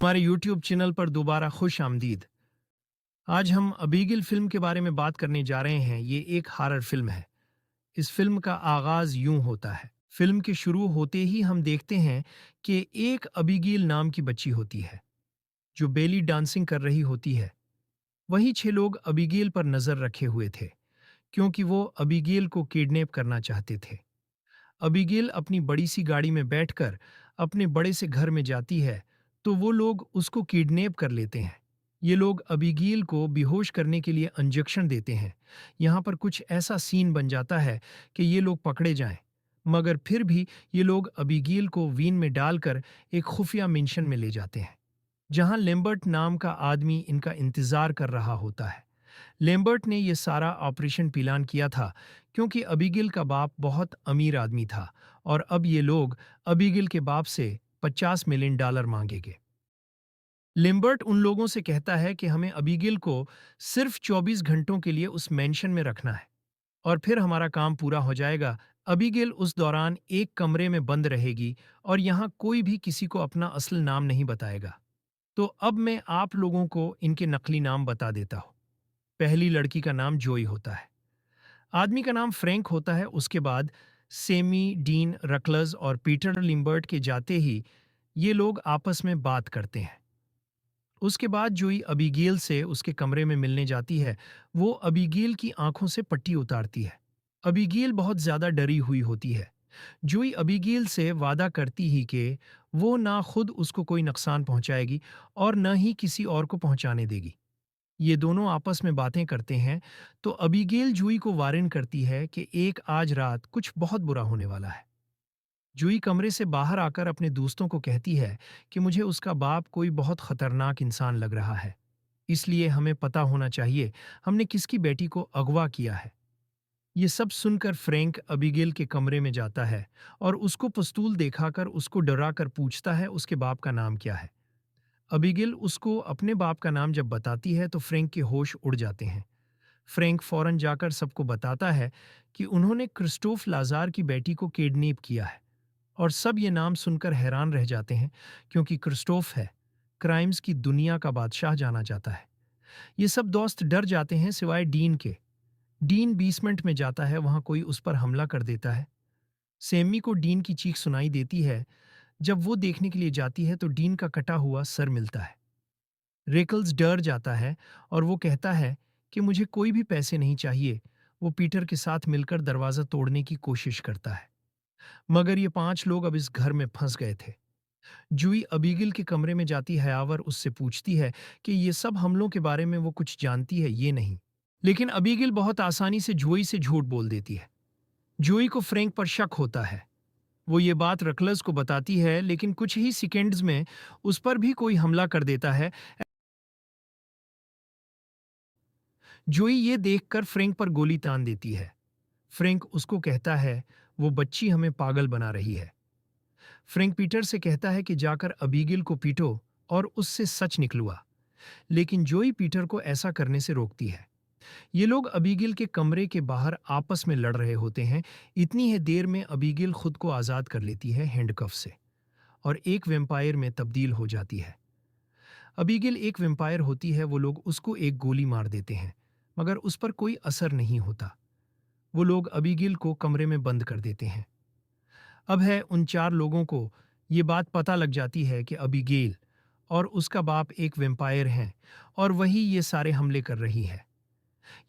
हमारे YouTube channel पर दोबारा खुश आमदीद। आज हम अबीगिल फिल्म के बारे में बात करने जा रहे हैं। ये एक हॉरर फिल्म है। इस फिल्म का आगाज यूं होता है। फिल्म के शुरू होते ही हम देखते हैं कि एक अबीगिल नाम की बच्ची होती है जो बेली डांसिंग कर रही होती है। वहीं 6 लोग अबीगिल पर नजर रखे हुए थे क्योंकि वो अबीगिल को किडनैप करना चाहते थे। अबीगेल अपनी बड़ी सी गाड़ी में बैठकर अपने बड़े से घर में जाती है तो वो लोग उसको किडनैप कर लेते हैं। ये लोग अबीगेल को बेहोश करने के लिए इंजेक्शन देते हैं। यहाँ पर कुछ ऐसा सीन बन जाता है कि ये लोग पकड़े जाएं, मगर फिर भी ये लोग अबीगेल को वीन में डालकर एक खुफिया मिशन में ले जाते हैं जहाँ लेम्बर्ट नाम का आदमी इनका इंतजार कर रहा होता है। लेम्बर्ट ने यह सारा ऑपरेशन प्लान किया था क्योंकि अबीगिल का बाप बहुत अमीर आदमी था और अब ये लोग अबीगिल के बाप से $50 मिलियन मांगेंगे। लेम्बर्ट उन लोगों से कहता है कि हमें अबीगिल को सिर्फ 24 घंटों के लिए उस मेंशन में रखना है और फिर हमारा काम पूरा हो जाएगा। अबीगिल उस दौरान एक कमरे में बंद रहेगी और यहाँ कोई भी किसी को अपना असल नाम नहीं बताएगा। तो अब मैं आप लोगों को इनके नकली नाम बता देता हूँ। पहली लड़की का नाम जोई होता है। आदमी का नाम फ्रैंक होता है। उसके बाद सेमी, डीन, रकलस और पीटर लिम्बर्ट के जाते ही ये लोग आपस में बात करते हैं। उसके बाद जोई अबीगेल से उसके कमरे में मिलने जाती है। वो अबीगेल की आंखों से पट्टी उतारती है। अबीगेल बहुत ज्यादा डरी हुई होती है। जोई अबीगेल से वादा करती ही कि वो ना खुद उसको कोई नुकसान पहुंचाएगी और न ही किसी और को पहुंचाने देगी। ये दोनों आपस में बातें करते हैं तो अबीगेल जूई को वार्न करती है कि एक आज रात कुछ बहुत बुरा होने वाला है। जूई कमरे से बाहर आकर अपने दोस्तों को कहती है कि मुझे उसका बाप कोई बहुत खतरनाक इंसान लग रहा है, इसलिए हमें पता होना चाहिए हमने किसकी बेटी को अगवा किया है। ये सब सुनकर फ्रैंक अबीगेल के कमरे में जाता है और उसको पिस्तौल दिखाकर उसको डराकर पूछता है उसके बाप का नाम क्या है। अबीगेल उसको अपने बाप का नाम जब बताती है तो फ्रैंक के होश उड़ जाते हैं। फ्रैंक फौरन जाकर सबको बताता है कि उन्होंने क्रिस्टोफ लाजार की बेटी को किडनैप किया है और सब ये नाम सुनकर हैरान रह जाते हैं क्योंकि क्रिस्टोफ है क्राइम्स की दुनिया का बादशाह जाना जाता है। ये सब दोस्त डर जाते हैं सिवाय डीन के। डीन बेसमेंट में जाता है, वहां कोई उस पर हमला कर देता है। सैमी को डीन की चीख सुनाई देती है। जब वो देखने के लिए जाती है तो डीन का कटा हुआ सर मिलता है। रेकल्स डर जाता है और वो कहता है कि मुझे कोई भी पैसे नहीं चाहिए। वो पीटर के साथ मिलकर दरवाजा तोड़ने की कोशिश करता है, मगर ये 5 लोग अब इस घर में फंस गए थे। जूई अबीगिल के कमरे में जाती है और उससे पूछती है कि ये सब हमलों के बारे में वो कुछ जानती है ये नहीं। लेकिन अबीगिल बहुत आसानी से जूई से झूठ बोल देती है। जूई को फ्रैंक पर शक होता है। वो ये बात रकलस को बताती है लेकिन कुछ ही सेकेंड्स में उस पर भी कोई हमला कर देता है। जोई ये देखकर फ्रैंक पर गोली तान देती है। फ्रैंक उसको कहता है वो बच्ची हमें पागल बना रही है। फ्रैंक पीटर से कहता है कि जाकर अबीगिल को पीटो और उससे सच निकलवा, लेकिन जोई पीटर को ऐसा करने से रोकती है। ये लोग अबीगिल के कमरे के बाहर आपस में लड़ रहे होते हैं। इतनी ही देर में अबीगिल खुद को आजाद कर लेती है हैंडकफ से और एक वेम्पायर में तब्दील हो जाती है। अबीगिल एक वेम्पायर होती है। वो लोग उसको एक गोली मार देते हैं मगर उस पर कोई असर नहीं होता। वो लोग अबीगिल को कमरे में बंद कर देते हैं। अब है उन 4 लोगों को ये बात पता लग जाती है कि अबीगेल और उसका बाप एक वेम्पायर हैं और वही ये सारे हमले कर रही है।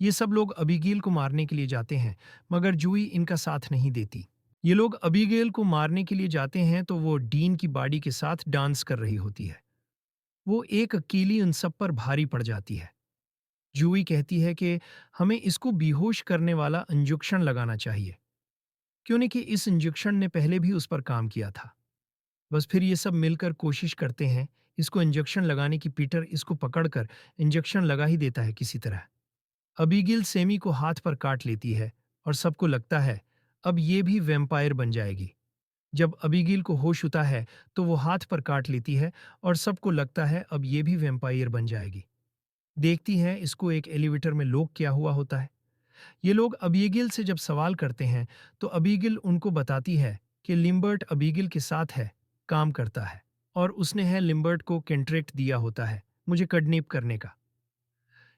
ये सब लोग अबीगेल को मारने के लिए जाते हैं मगर जूई इनका साथ नहीं देती। ये लोग अबीगेल को मारने के लिए जाते हैं तो वो डीन की बाड़ी के साथ डांस कर रही होती है। वो एक अकेली उन सब पर भारी पड़ जाती है। जूई कहती है कि हमें इसको बेहोश करने वाला इंजेक्शन लगाना चाहिए क्योंकि कि इस इंजेक्शन ने पहले भी उस पर काम किया था। बस फिर ये सब मिलकर कोशिश करते हैं इसको इंजेक्शन लगाने की। पीटर इसको पकड़कर इंजेक्शन लगा ही देता है किसी तरह। अबीगिल सेमी को हाथ पर काट लेती है और सबको लगता है अब ये भी वैम्पायर बन जाएगी। जब अबीगिल को होश होता है तो वो हाथ पर काट लेती है और सबको लगता है अब ये भी वैम्पायर बन जाएगी। देखती हैं इसको एक एलिवेटर में लोग क्या हुआ होता है। ये लोग अबीगिल से जब सवाल करते हैं तो अबीगिल उनको बताती है कि लिम्बर्ट अबीगिल के साथ है, काम करता है। और उसने है लिम्बर्ट को कॉन्ट्रैक्ट दिया होता है मुझे किडनैप करने का,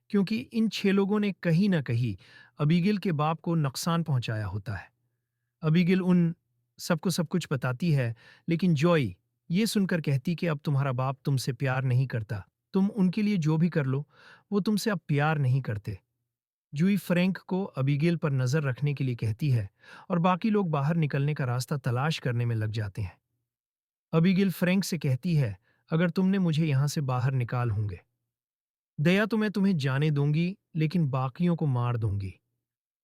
क्योंकि इन 6 लोगों ने कहीं न कहीं अबीगिल के बाप को नुकसान पहुंचाया होता है। अबीगिल उन सबको सब कुछ बताती है, लेकिन जॉय ये सुनकर कहती कि अब तुम्हारा बाप तुमसे प्यार नहीं करता। तुम उनके लिए जो भी कर लो, वो तुमसे अब प्यार नहीं करते। जूई फ्रैंक को अबीगिल पर नजर रखने के लिए कहती है और बाकी लोग बाहर निकलने का रास्ता तलाश करने में लग जाते हैं। अबीगिल फ्रैंक से कहती है, अगर तुमने मुझे यहां से बाहर निकाल होंगे, दया तो मैं तुम्हें जाने दूंगी, लेकिन बाकियों को मार दूंगी।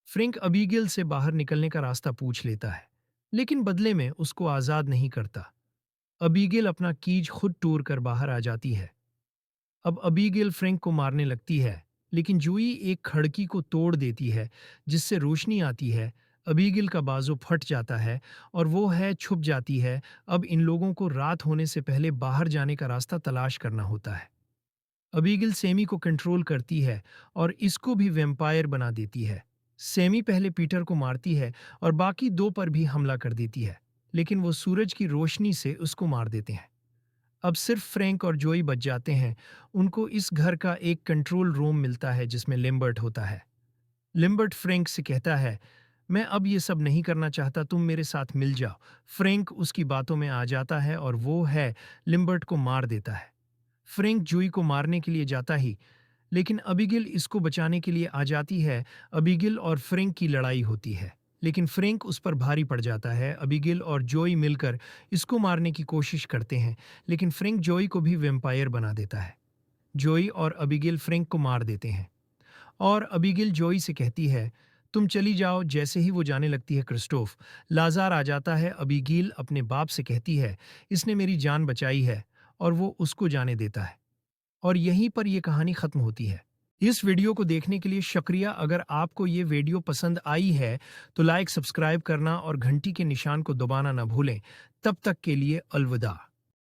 फ्रैंक अबीगिल से बाहर निकलने का रास्ता पूछ लेता है, लेकिन बदले में उसको आजाद नहीं करता। अबीगिल अपना कीज खुद तोड़ कर बाहर आ जाती है। अब अबीगिल फ्रैंक को मारने लगती है, लेकिन जूई एक खिड़की को तोड़ देती है जिससे रोशनी आती है। अबीगिल का बाजू फट जाता है और वो है छुप जाती है। अब इन लोगों को रात होने से पहले बाहर जाने का रास्ता तलाश करना होता है। अबीगिल सैमी को कंट्रोल करती है और इसको भी वैम्पायर बना देती है। सैमी पहले पीटर को मारती है और बाकी 2 पर भी हमला कर देती है, लेकिन वो सूरज की रोशनी से उसको मार देते हैं। अब सिर्फ फ्रैंक और जोई बच जाते हैं। उनको इस घर का एक कंट्रोल रूम मिलता है जिसमें लिम्बर्ट होता है। लिम्बर्ट फ्रैंक से कहता है, मैं अब ये सब नहीं करना चाहता, तुम मेरे साथ मिल जाओ। फ्रैंक उसकी बातों में आ जाता है और वो है लिम्बर्ट को मार देता है। फ्रैंक जूई को मारने के लिए जाता ही, लेकिन अबीगिल इसको बचाने के लिए आ जाती है। अबीगिल और फ्रैंक की लड़ाई होती है, लेकिन फ्रैंक उस पर भारी पड़ जाता है। अबीगिल और जोई मिलकर इसको मारने की कोशिश करते हैं, लेकिन फ्रैंक जोई को भी वैम्पायर बना देता है। जोई और अबीगिल फ्रैंक को मार देते हैं और अबीगिल जोई से कहती है, तुम चली जाओ। जैसे ही वो जाने लगती है, क्रिस्टोफ लाजार आ जाता है। अबीगिल अपने बाप से कहती है, इसने मेरी जान बचाई है, और वो उसको जाने देता है। और यहीं पर यह कहानी खत्म होती है। इस वीडियो को देखने के लिए शुक्रिया। अगर आपको ये वीडियो पसंद आई है तो लाइक, सब्सक्राइब करना और घंटी के निशान को दबाना न भूलें। तब तक के लिए अलविदा।